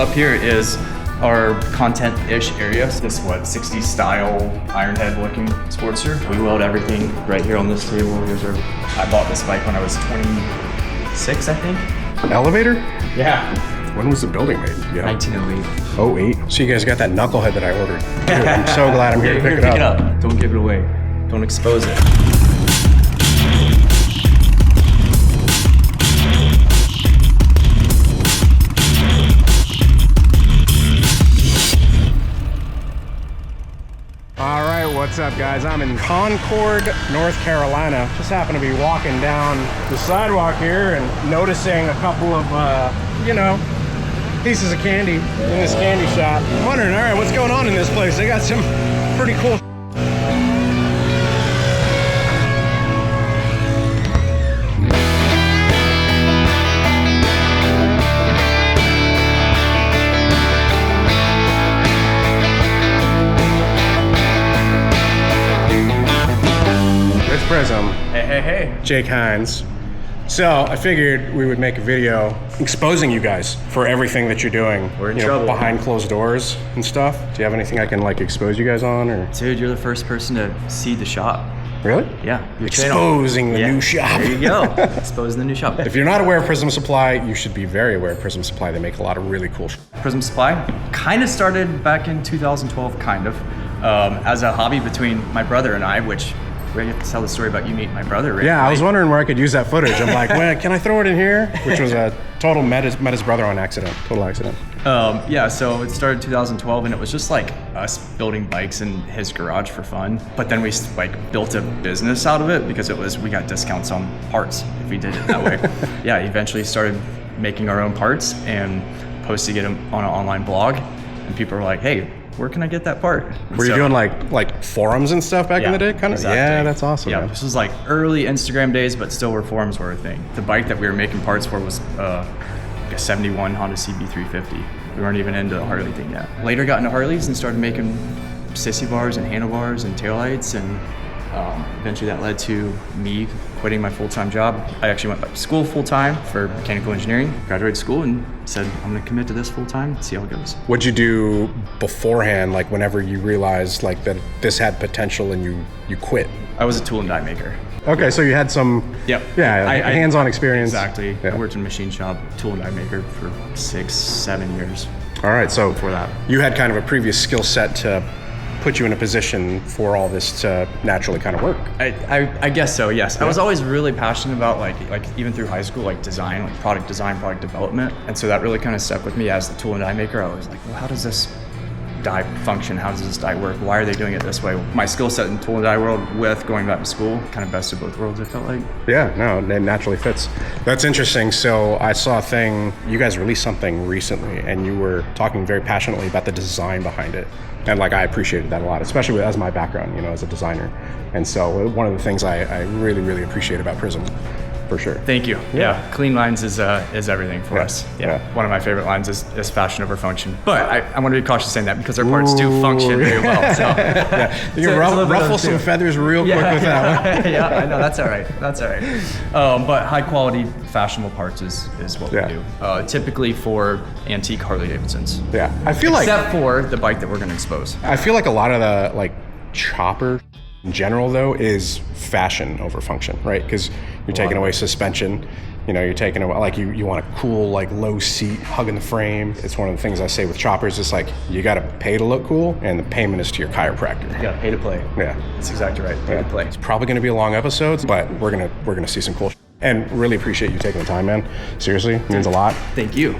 Up here is our content-ish area. This, 60s style iron head looking Sportster. We weld everything right here on this table. I bought this bike when I was 26, I think. Elevator? Yeah. When was the building made? Yeah. 1908. 08? So you guys got that knucklehead that I ordered. Dude, I'm so glad I'm here to pick it up. Don't give it away. Don't expose it. All right, what's up, guys? I'm in Concord, North Carolina. Just happen to be walking down the sidewalk here and noticing a couple of, pieces of candy in this candy shop. I'm wondering, all right, what's going on in this place? They got some pretty cool. It's Prism. Hey. Jake Hines. So I figured we would make a video exposing you guys for everything that you're doing. We're in trouble. Behind closed doors and stuff. Do you have anything I can expose you guys on, or? Dude, you're the first person to see the shop. Really? Yeah. Exposing the new shop. There you go. Exposing the new shop. If you're not aware of Prism Supply, you should be very aware of Prism Supply. They make a lot of really cool Prism Supply kind of started back in 2012, as a hobby between my brother and I, which we have to tell the story about you meeting my brother, right? Yeah, I was wondering where I could use that footage. I'm like, well, can I throw it in here? Which was a total met his brother on accident. Total accident. Yeah, so it started in 2012, and it was just like us building bikes in his garage for fun. But then we built a business out of it because we got discounts on parts if we did it that way. Yeah, eventually started making our own parts and posting it on an online blog, and people were like, hey, where can I get that part? Were you doing like forums and stuff back in the day? Kind of. Exactly. Yeah, that's awesome. Yeah, man. this was like early Instagram days, but still where forums were a thing. The bike that we were making parts for was a 71 Honda CB350. We weren't even into the Harley thing yet. Later got into Harleys and started making sissy bars and handlebars and taillights, and eventually that led to me quitting my full-time job. I actually went back to school full-time for mechanical engineering, graduated school, and said, I'm gonna commit to this full-time, see how it goes. What'd you do beforehand, whenever you realized that this had potential and you quit? I was a tool and die maker. Okay, so you had some hands-on experience. Exactly. Yeah. I worked in a machine shop, tool and die maker for 6-7 years. All right, so before that, you had kind of a previous skill set to put you in a position for all this to naturally kind of work. I guess so, yes. Yeah. I was always really passionate about like even through high school, design, product design, product development. And so that really kind of stuck with me as the tool and die maker. I was like, well, how does this die function? How does this die work? Why are they doing it this way? My skill set in tool and die world with going back to school, kind of best of both worlds, I felt like. Yeah, no, it naturally fits. That's interesting. So I saw a thing, you guys released something recently and you were talking very passionately about the design behind it. And I appreciated that a lot, especially as my background, as a designer. And so one of the things I really, really appreciate about Prism, for sure. Thank you. Yeah. Clean lines is everything for us. Yeah. One of my favorite lines is fashion over function. But I want to be cautious saying that because our parts do function very well. So you can ruffle some feathers real quick with that one. Yeah, I know, that's all right. But high quality, fashionable parts is what we do. Typically for antique Harley-Davidsons. Yeah, I feel except for the bike that we're going to expose. I feel like a lot of the chopper in general though is fashion over function, right? Because you're taking away suspension, you're taking away, you want a cool, low seat, hugging the frame. It's one of the things I say with choppers, it's you gotta pay to look cool, and the payment is to your chiropractor. You gotta pay to play. Yeah. That's exactly right, pay to play. It's probably gonna be a long episode, but we're gonna see some cool shit. And really appreciate you taking the time, man. Seriously, it means a lot. Thank you.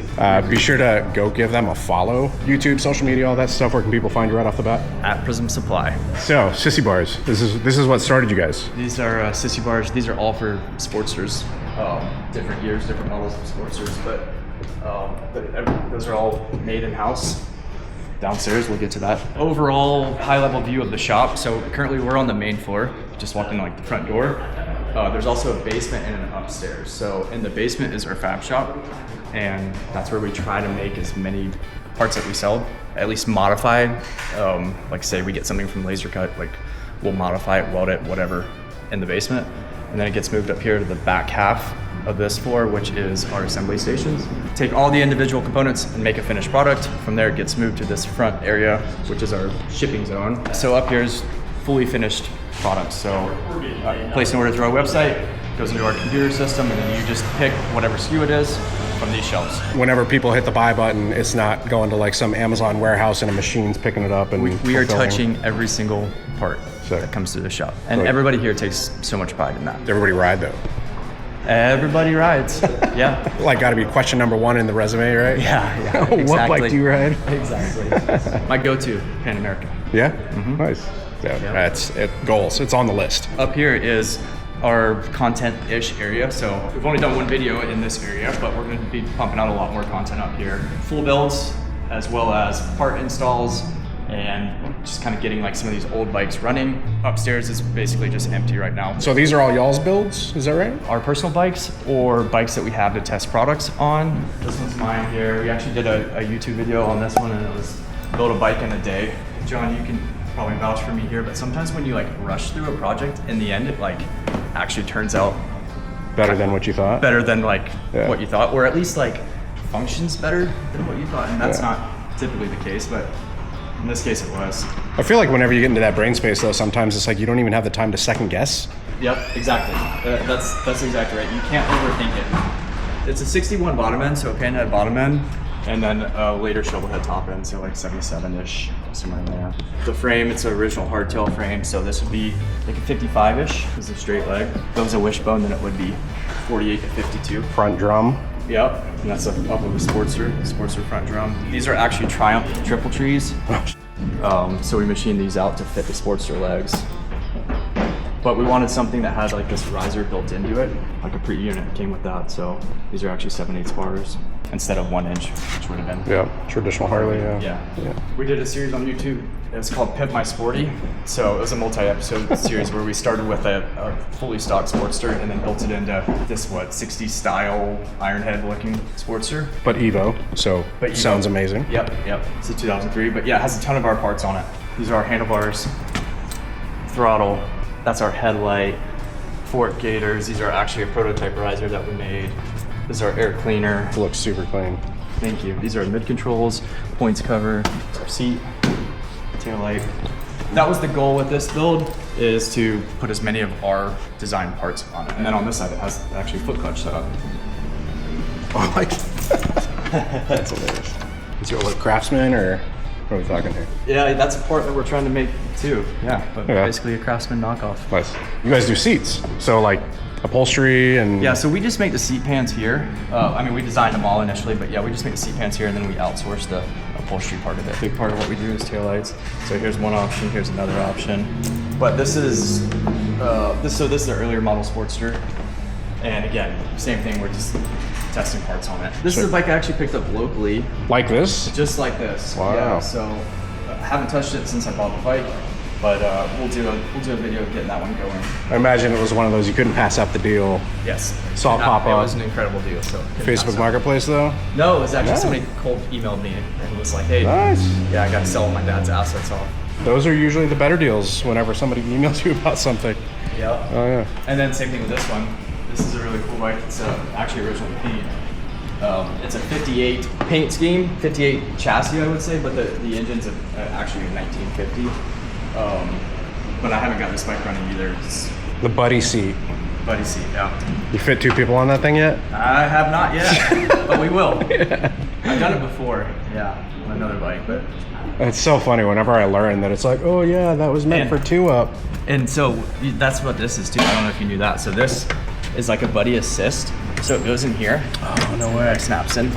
Be sure to go give them a follow. YouTube, social media, all that stuff. Where can people find you right off the bat? At Prism Supply. So, sissy bars. This is what started you guys. These are sissy bars. These are all for Sportsters. Different years, different models of Sportsters, but those are all made in-house. Downstairs, we'll get to that. Overall, high-level view of the shop. So currently we're on the main floor. Just walked in the front door. There's also a basement and an upstairs. So in the basement is our fab shop, and that's where we try to make as many parts that we sell, at least modified. Say we get something from laser cut, we'll modify it, weld it, whatever, in the basement. And then it gets moved up here to the back half of this floor, which is our assembly stations. Take all the individual components and make a finished product. From there, it gets moved to this front area, which is our shipping zone. So up here is fully finished products. So place an order through our website, goes into our computer system, and then you just pick whatever SKU it is from these shelves. Whenever people hit the buy button, it's not going to like some Amazon warehouse and a machine's picking it up and We are fulfilling. touching every single part that comes through the shop. And Right. everybody here takes so much pride in that. Everybody ride though. Everybody rides. Yeah. Like got to be question number 1 in the resume, right? Yeah, exactly. What bike do you ride? Exactly. My go-to, Pan America. Yeah? Nice. Yeah, that's it. Goals. It's on the list. Up here is our content-ish area. So we've only done one video in this area, but we're going to be pumping out a lot more content up here. Full builds, as well as part installs, and just kind of getting like some of these old bikes running. Upstairs is basically just empty right now. So these are all y'all's builds, is that right? Our personal bikes or bikes that we have to test products on. This one's mine here. We actually did a YouTube video on this one, and it was build a bike in a day. John, you can probably vouch for me here, but sometimes when you like rush through a project, in the end it like actually turns out Better than what you thought? better than like Yeah. what you thought, or at least like functions better than what you thought, and that's Yeah. not typically the case, but in this case it was. I feel like whenever you get into that brain space though, sometimes it's like you don't even have the time to second guess. Yep, exactly. That's exactly right. You can't overthink it. It's a 61 bottom end, so a panhead bottom end, and then later shovel head top end, so like 77-ish, somewhere in there. The frame, it's an original hardtail frame, so this would be like a 55-ish, is a straight leg. If it was a wishbone, then it would be 48 to 52. Front drum. Yep, and that's up of the Sportster front drum. These are actually Triumph triple trees. So we machined these out to fit the Sportster legs. But we wanted something that had like this riser built into it, like a pre-unit came with that. So these are actually 7/8 bars instead of 1 inch, which would have been. Yeah, traditional Harley, yeah. Yeah. We did a series on YouTube. It's called Pimp My Sporty. So it was a multi-episode series where we started with a fully stock Sportster and then built it into this, 60s style Ironhead looking Sportster. But Evo, so But Evo. sounds amazing. Yep. It's a 2003, but yeah, it has a ton of our parts on it. These are our handlebars, throttle, that's our headlight, fork gators. These are actually a prototype riser that we made. This is our air cleaner. It looks super clean. Thank you. These are mid controls, points cover, it's our seat, tail light. That was the goal with this build, is to put as many of our design parts on it. And then on this side, it has actually foot clutch set up. Oh my That's hilarious. Is it like Craftsman or what are we talking here? Yeah, that's a part that we're trying to make too. Yeah, but Yeah. basically a Craftsman knockoff. Nice. You guys do seats, so like upholstery and Yeah, so we just make the seat pans here. I mean, we designed them all initially, but yeah, we just make the seat pans here, and then we outsource the upholstery part of it. Big part of what we do is taillights. So here's one option, here's another option. But this is this is the earlier model Sportster, and again, same thing. We're just testing parts on it. This is a bike I actually picked up locally, like this. just like this. Wow. Yeah, so I haven't touched it since I bought the bike, but we'll do a video of getting that one going. I imagine it was one of those you couldn't pass up the deal. Yes. Saw it pop It up. was an incredible deal. So couldn't pass Facebook up. Marketplace though. No, it was actually Yeah. somebody cold emailed me and was like, hey, Nice. yeah, I got to sell my dad's assets off. Those are usually the better deals whenever somebody emails you about something. Yeah. Oh yeah. And then same thing with this one. This is a really cool bike. It's actually originally painted. It's a 58 paint scheme, 58 chassis, I would say, but the engine's actually a 1950. But I haven't got this bike running either. It's The buddy seat. buddy seat, yeah. You fit 2 people on that thing yet? I have not yet, but we will. I've done it before, yeah, on another bike, but. It's so funny whenever I learn that it's like, oh yeah, that was meant And- for 2 up. And so that's what this is too. I don't know if you knew that. So this is like a buddy assist. So it goes in here. Oh no way. It snaps in,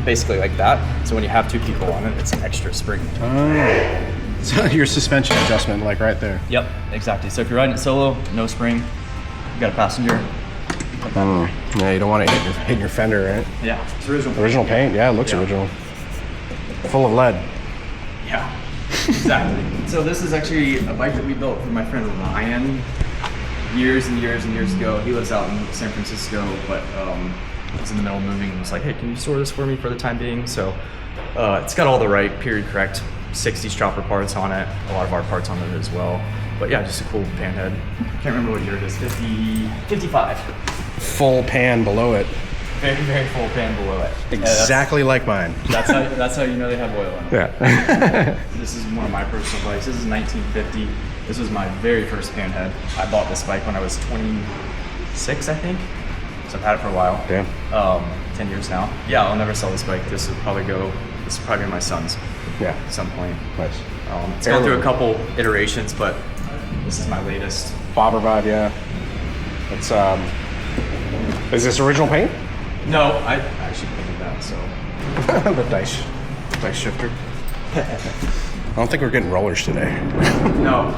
basically like that. So when you have 2 people on it, it's an extra spring. Oh. So your suspension adjustment, like right there. Yep, exactly. So if you're riding it solo, no spring, you got a passenger. Yeah, you don't want it hitting your fender, right? Yeah, it's original. Original paint, yeah, it looks Yeah. original. Full of lead. Yeah, exactly. So this is actually a bike that we built for my friend Ryan years and years and years ago. He lives out in San Francisco, but was in the middle of moving and was like, hey, can you store this for me for the time being? So it's got all the right period correct 60s chopper parts on it, a lot of our parts on it as well. But yeah, just a cool pan head. Can't remember what year it is, 55. full pan below it. Very, very full pan below it. Exactly like mine. That's how you know they have oil in it. Yeah. This is one of my personal bikes. This is 1950. This was my very first pan head. I bought this bike when I was 26, I think. So I've had it for a while. Damn. 10 years now. Yeah, I'll never sell this bike. This is probably my son's. Yeah. At some point. Nice. It's gone through a couple iterations, but this is my latest. Bobber vibe, yeah. It's is this original paint? No, I actually painted that, so. The dice shifter. I don't think we're getting rollers today. No.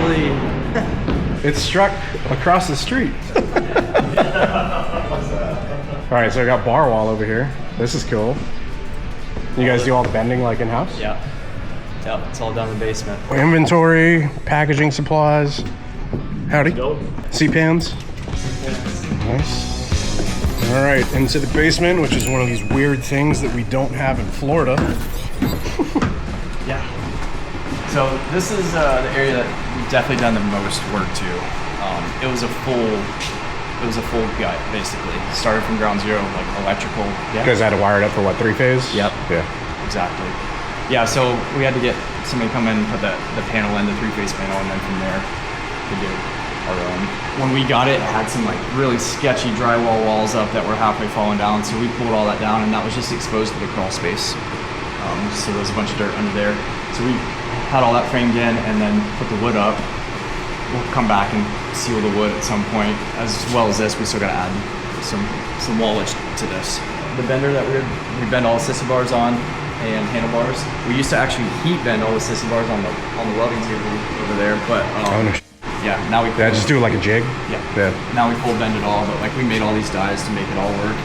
Holy. It struck across the street. All right, so I got bar wall over here. This is cool. You guys do all the bending like in-house? Yeah. Yeah, it's all down in the basement. Inventory, packaging supplies. Howdy. C-pans. Nice. All right, into the basement, which is one of these weird things that we don't have in Florida. Yeah. So this is the area that we've definitely done the most work to. It was a full gut, basically. Started from ground zero, like electrical. You guys had to wire it up for what, 3-phase? Yep. Yeah. Exactly. Yeah, so we had to get somebody to come in and put the panel in, the 3-phase panel, and then from there we did our own. When we got it, it had some like really sketchy drywall walls up that were halfway falling down, so we pulled all that down, and that was just exposed to the crawl space. So there was a bunch of dirt under there. So we had all that framed in and then put the wood up. We'll come back and seal the wood at some point. As well as this, we still gotta add some wallage to this. The bender that we bend all the sissy bars on and handlebars. We used to actually heat bend all the sissy bars on the welding table over there, but yeah, now we just do it like a jig? Yeah. Now we full bend it all, but like we made all these dies to make it all work.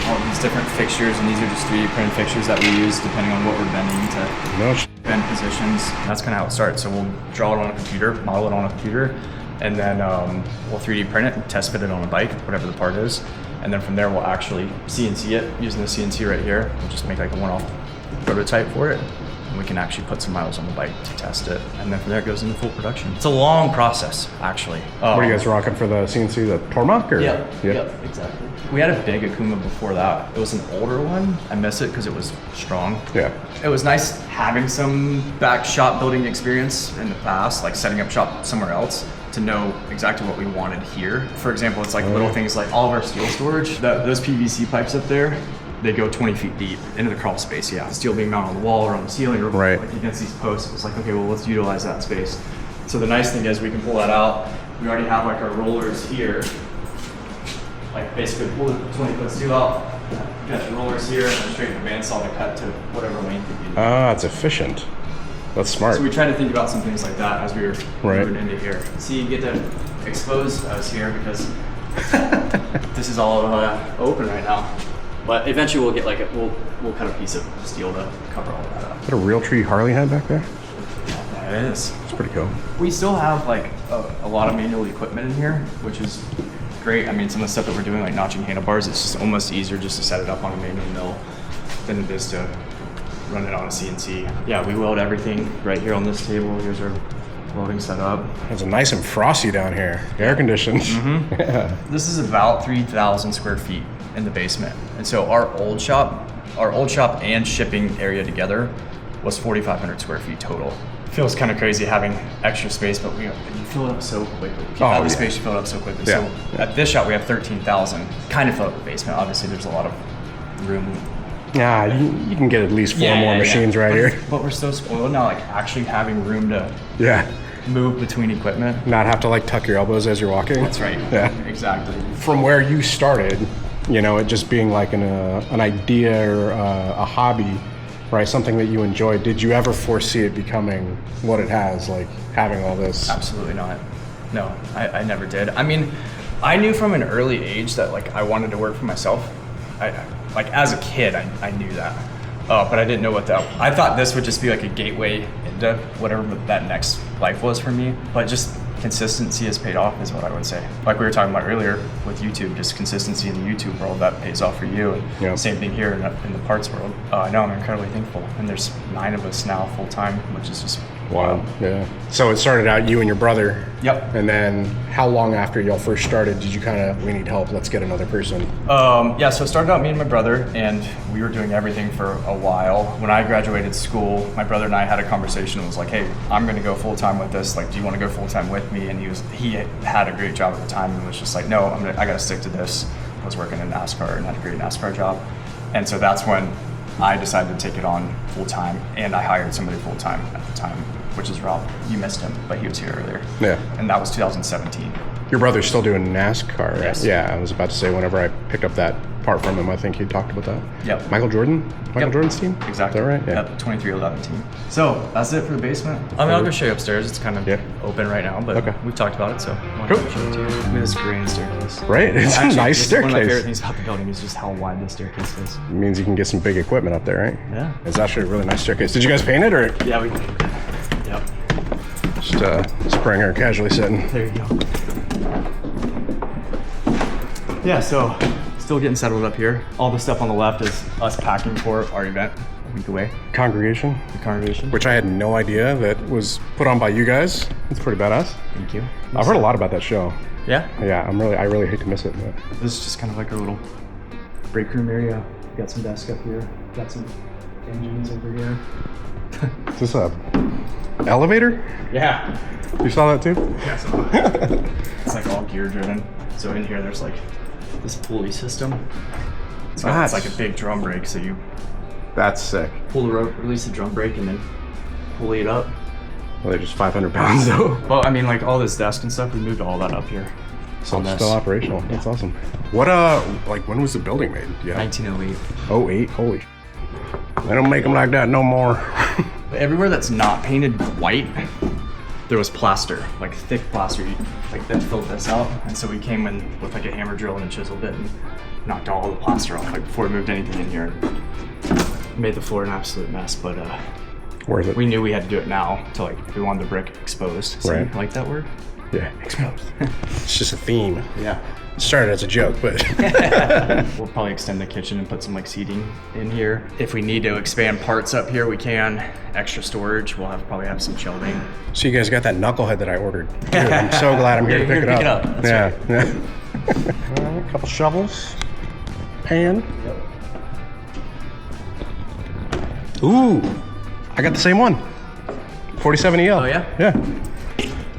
All these different fixtures, and these are just 3D printed fixtures that we use depending on what we're bending to bend positions. That's kind of how it starts. So we'll draw it on a computer, model it on a computer, and then we'll 3D print it and test fit it on a bike, whatever the part is. And then from there, we'll actually CNC it using the CNC right here. We'll just make like a one-off prototype for it. And we can actually put some miles on the bike to test it. And then from there, it goes into full production. It's a long process, actually. What are you guys rocking for the CNC, the Tormach? Or? Yep, exactly. We had a big Akuma before that. It was an older one. I miss it because it was strong. Yeah. It was nice having some back shop building experience in the past, like setting up shop somewhere else, to know exactly what we wanted here. For example, it's like little things like all of our steel storage, those PVC pipes up there, they go 20 feet deep into the crawl space. Yeah, the steel being mounted on the wall or on the ceiling or like against these posts. It was like, okay, well, let's utilize that space. So the nice thing is we can pull that out. We already have like our rollers here. Like basically pull the 20-foot steel out, you got the rollers here, and then straight from the bandsaw to cut to whatever length you need. Ah, it's efficient. That's smart. So we try to think about some things like that as we were moving into here. So you get to expose us here because this is all open right now. But eventually we'll get like we'll cut a piece of steel to cover all of that up. Is that a REALTREE Harley head back there? Yeah, it is. It's pretty cool. We still have like a lot of manual equipment in here, which is great. I mean, some of the stuff that we're doing, like notching handlebars, it's just almost easier just to set it up on a manual mill than it is to run it on a CNC. Yeah, we weld everything right here on this table. Here's our welding setup. It's nice and frosty down here. Air conditioned. Mm-hmm. Yeah. This is about 3,000 square feet in the basement. And so our old shop and shipping area together was 4,500 square feet total. Feels kind of crazy having extra space, but you fill it up so quickly. If you have the space, you fill it up so quickly. Yeah. So at this shop, we have 13,000. Kind of fill up the basement. Obviously, there's a lot of room. Yeah, you can get at least four more machines right here. But we're so spoiled now, like actually having room to move between equipment. Not have to like tuck your elbows as you're walking. That's right. Yeah, exactly. From where you started, you know, it just being like an idea or a hobby, right? Something that you enjoyed. Did you ever foresee it becoming what it has, like having all this? Absolutely not. No, I never did. I mean, I knew from an early age that like I wanted to work for myself. Like as a kid, I knew that, but I didn't know what I thought this would just be like a gateway into whatever that next life was for me. But just consistency has paid off, is what I would say. Like we were talking about earlier with YouTube, just consistency in the YouTube world, that pays off for you. And same thing here in the parts world. I know I'm incredibly thankful, and there's 9 of us now full time, which is just Wow. Yeah. So it started out you and your brother. Yep. And then how long after y'all first started did you kind of, we need help, let's get another person? Yeah, so it started out me and my brother, and we were doing everything for a while. When I graduated school, my brother and I had a conversation. It was like, hey, I'm gonna go full-time with this. Like, do you wanna go full-time with me? And he had a great job at the time and was just like, no, I gotta stick to this. I was working in NASCAR and had a great NASCAR job. And so that's when I decided to take it on full-time, and I hired somebody full-time at the time, which is Rob. You missed him, but he was here earlier. Yeah. And that was 2017. Your brother's still doing NASCAR, right? Yes. Yeah, I was about to say, whenever I picked up that part from him, I think he talked about that. Yep. Michael Jordan? Michael Jordan's team? Exactly. Is that right? Yeah. Yep, 2311 team. So that's it for the basement. I mean, I'll go show you upstairs. It's kind of open right now, but we've talked about it, so I'll cool. show it to you. Look at this grand staircase. Right? It's a nice staircase. One of my favorite things about the building is just how wide the staircase is. It means you can get some big equipment up there, right? Yeah. It's actually a really nice staircase. Did you guys paint it, or? Yeah, we did. Yep. Just Springer casually sitting. There you go. Yeah, so still getting settled up here. All the stuff on the left is us packing for our event a week away. Congregation? The congregation. Which I had no idea that was put on by you guys. It's pretty badass. Thank you. I've heard a lot about that show. Yeah? Yeah, I really hate to miss it. But. This is just kind of like our little break room area. Got some desk up here. Got some engines over here. Is this a elevator? Yeah. You saw that too? Yeah, so it's like all gear driven. So in here there's like this pulley system. It's like a big drum brake, so you That's sick. pull the rope, release the drum brake, and then pulley it up. Well, they're just 500 pounds though. Well, I mean, like all this desk and stuff, we moved all that up here. So it's still operational. Yeah. That's awesome. What like when was the building made? Yeah. 1908. 08. Holy. They don't make them like that no more. Everywhere that's not painted white, there was plaster, like thick plaster, like that filled this out. And so we came in with like a hammer drill and a chisel bit and knocked all the plaster off, like before we moved anything in here. Made the floor an absolute mess, but Worth it. we knew we had to do it now to like, we wanted the brick exposed. So Right. you like that word? Yeah. Exposed. It's just a theme. Yeah. It started as a joke, but We'll probably extend the kitchen and put some like seating in here. If we need to expand parts up here, we can. Extra storage, we'll probably have some shelving. so you guys got that knucklehead that I ordered. Dude, I'm so glad I'm here to pick it up. That's Yeah. All right, a couple shovels. Pan. Ooh, I got the same one. 47EL. Oh yeah? Yeah.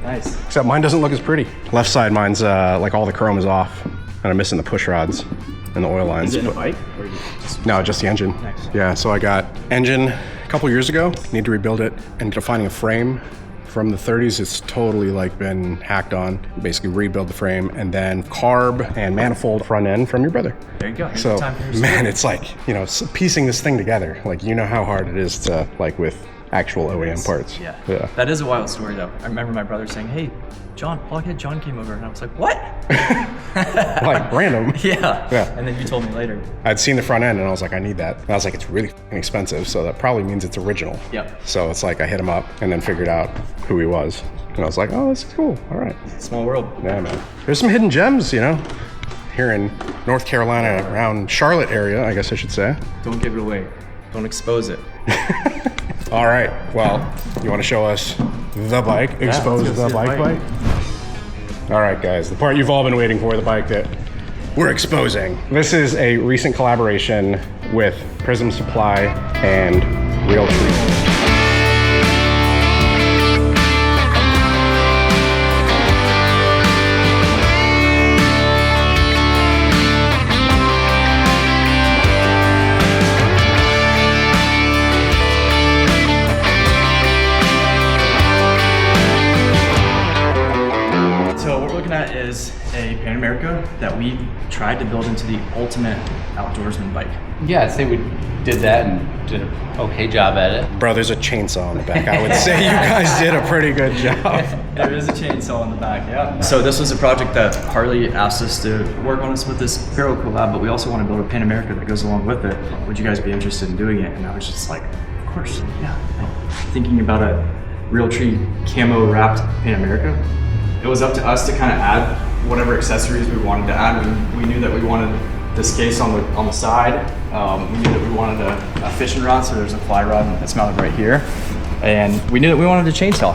Nice. Except mine doesn't look as pretty. Left side, mine's like all the chrome is off, and I'm missing the push rods and the oil lines. Is it in a but- bike? Or you just... No, just the engine. Nice. Yeah, so I got engine a couple years ago. Need to rebuild it. Ended up finding a frame from the 30s. It's totally like been hacked on. Basically rebuild the frame, and then carb and manifold front end from your brother. There you go. Here's So the time for your man, story. it's like, you know, piecing this thing together. Like, you know how hard it is to, like, with actual OEM parts. Yeah. Yeah. That is a wild story though. I remember my brother saying, hey, John, Blockhead John came over, and I was like, what? Like random. Yeah. Yeah. And then you told me later. I'd seen the front end and I was like, I need that. And I was like, it's really f***ing expensive, so that probably means it's original. Yep. So it's like I hit him up and then figured out who he was. And I was like, oh, this is cool. All right. Small world. Yeah, man. There's some hidden gems, you know, here in North Carolina, around Charlotte area, I guess I should say. Don't give it away. Don't expose it. All right. Well, you want to show us the bike? Expose let's go the see the bike bike. All right, guys. The part you've all been waiting for, the bike that we're exposing. This is a recent collaboration with Prism Supply and Realtree. So what we're looking at is a Pan America that we tried to build into the ultimate outdoorsman bike. Yeah, I'd say we did that and did an okay job at it. Bro, there's a chainsaw on the back. I would say you guys did a pretty good job. There is a chainsaw in the back, yeah. So this was a project that Harley asked us to work on us with this Hero collab, but we also want to build a Pan America that goes along with it. Would you guys be interested in doing it? And I was just like, of course, yeah. Like, thinking about a Realtree camo wrapped Pan America. It was up to us to kind of add whatever accessories we wanted to add. We knew that we wanted this case on the side. We knew that we wanted a fishing rod, so there's a fly rod that's mounted right here. and we knew that we wanted a chainsaw.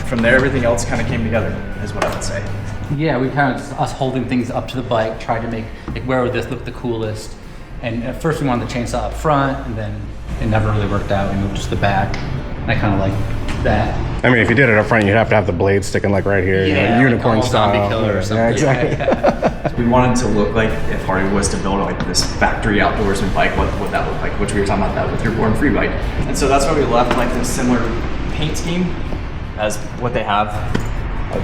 From there, everything else kind of came together, is what I would say. Yeah, we kind of just us holding things up to the bike, tried to make like where would this look the coolest. And at first we wanted the chainsaw up front, and then it never really worked out. We moved to the back. And I kind of like that. I mean, if you did it up front, you'd have to have the blade sticking like right here, you know, unicorn like style. Zombie killer or something. Yeah, exactly. We wanted to look like if Harley was to build like this factory outdoorsman bike, what would that look like? Which we were talking about that with your Born Free bike. And so that's why we left like this similar paint scheme as what they have,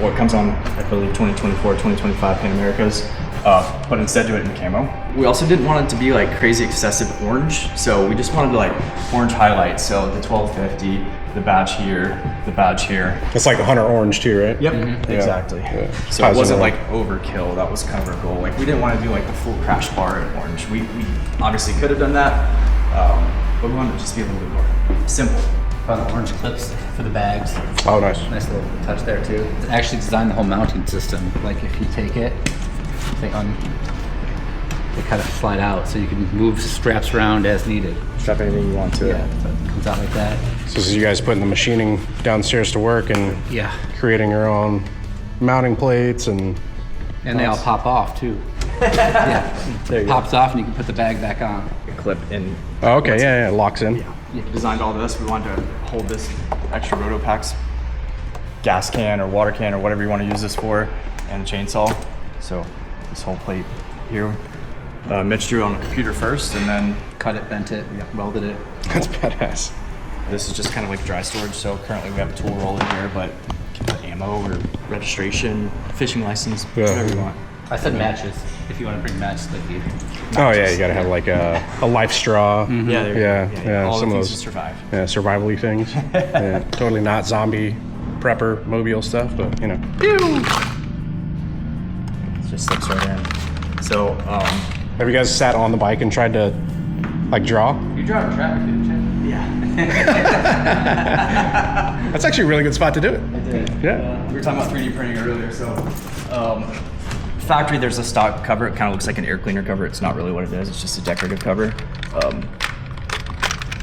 what comes on, I believe, 2024, 2025 Pan Americas, but instead do it in camo. We also didn't want it to be like crazy excessive orange, so we just wanted like orange highlights. So the 1250, the badge here, the badge here. It's like a Hunter orange too, right? Yep, Yeah. exactly. Yeah. So it wasn't like overkill. That was kind of our goal. Like we didn't want to do like the full crash bar in orange. We obviously could have done that, but we wanted to just be a little bit more simple. Found the orange clips for the bags. Oh, nice. Nice little touch there too. It actually designed the whole mounting system. Like if you take it, they kind of slide out, so you can move straps around as needed. Strap anything you want to it. Yeah, so it comes out like that. So this is you guys putting the machining downstairs to work and Yeah, creating your own mounting plates and and they all pop off too. Yeah, There you it pops off, and you can put the bag back on. Clip in. oh, okay, yeah, it locks in. Yeah. Designed all this. We wanted to hold this extra roto packs, gas can or water can or whatever you want to use this for, and chainsaw. So this whole plate here, Mitch drew on the computer first, and then Cut it, bent it, welded it. That's badass. this is just kind of like dry storage. So currently we have a tool roll in here, but you can put ammo or registration, fishing license, Yeah. whatever you want. I said matches. If you want to bring matches with you. Oh yeah, you gotta have like a life straw. Yeah, there you Yeah, go. yeah, All some the of things those- to survive. Yeah, survival-y things. Yeah, totally not zombie prepper mobile stuff, but you know. It just slips right in. So Have you guys sat on the bike and tried to like draw? You drive traffic, didn't you? yeah. That's actually a really good spot to do it. I did. Yeah. We were talking about 3D printing earlier, so factory, there's a stock cover. It kind of looks like an air cleaner cover. It's not really what it is. It's just a decorative cover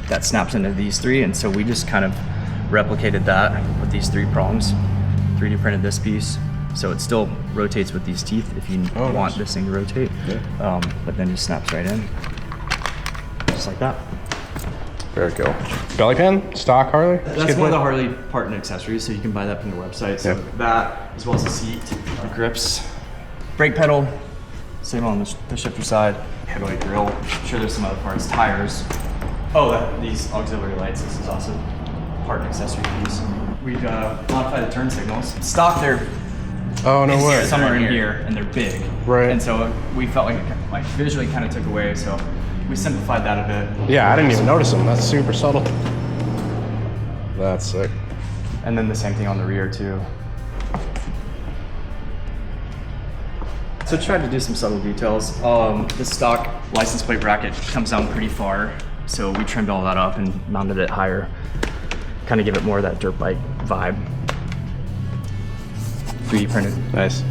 that snaps into these three, and so we just kind of replicated that with these three prongs. 3D printed this piece, so it still rotates with these teeth if you want nice. this thing to rotate. Yeah. But then just snaps right in, just like that. Very cool. Belly pan, stock Harley. That's Skid one of the plate? Harley part and accessories, so you can buy that from their website. So Yep. that, as well as the seat, the grips, brake pedal, same on the shifter side, headlight grill. I'm sure there's some other parts, tires. Oh, these auxiliary lights. This is also part and accessory piece. We've modified the turn signals. Stock, they're Oh no way. somewhere in here, and they're big. Right. And so we felt like it visually kind of took away. So we simplified that a bit. Yeah, I didn't even notice them. That's super subtle. That's sick. And then the same thing on the rear too. So tried to do some subtle details. The stock license plate bracket comes down pretty far, so we trimmed all that up and mounted it higher. Kind of give it more of that dirt bike vibe. 3D printed. Nice.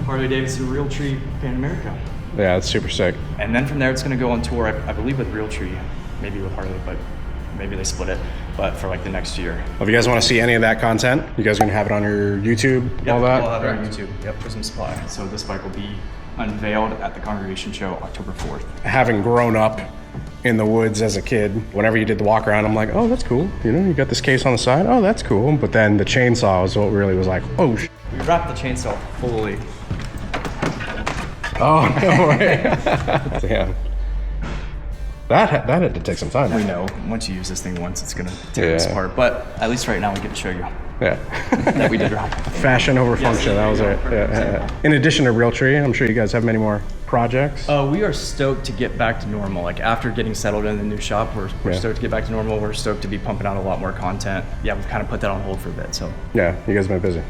Harley-Davidson REALTREE Pan America. Yeah, that's super sick. And then from there it's gonna go on tour, I believe with REALTREE, maybe with Harley, but maybe they split it, but for like the next year. If you guys want to see any of that content, you guys are gonna have it on your YouTube, all that. We'll have it on YouTube. Yep, Prism Supply. So this bike will be unveiled at the Congregation Show October 4th. Having grown up in the woods as a kid, whenever you did the walk around, I'm like, oh, that's cool. You know, you got this case on the side. Oh, that's cool. But then the chainsaw was what really was like, oh, We wrapped the chainsaw fully. oh, no way. Damn. That had to take some time. We know once you use this thing once, it's gonna tear us Yeah. apart. But at least right now we get to show you Yeah. that we did wrap. Fashion over function. That was it. Yeah. In addition to REALTREE, I'm sure you guys have many more projects. We are stoked to get back to normal. Like after getting settled in the new shop, we're Yeah. stoked to get back to normal. We're stoked to be pumping out a lot more content. Yeah, we've kind of put that on hold for a bit. So Yeah, you guys have been busy.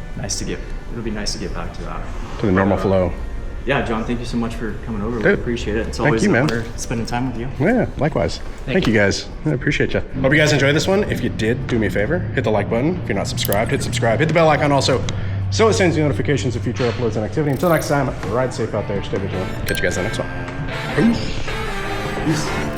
it'll be nice to get back to that. To the normal flow. Yeah, John, thank you so much for coming over. We Dude, appreciate it. It's thank always you, an man. honor spending time with you. Yeah, likewise. Thank you guys. I appreciate you. Hope you guys enjoyed this one. If you did, do me a favor, hit the like button. If you're not subscribed, hit subscribe. Hit the bell icon also, so it sends you notifications of future uploads and activity. Until next time, ride safe out there. Stay vigilant. Catch you guys on the next one. Peace. Peace.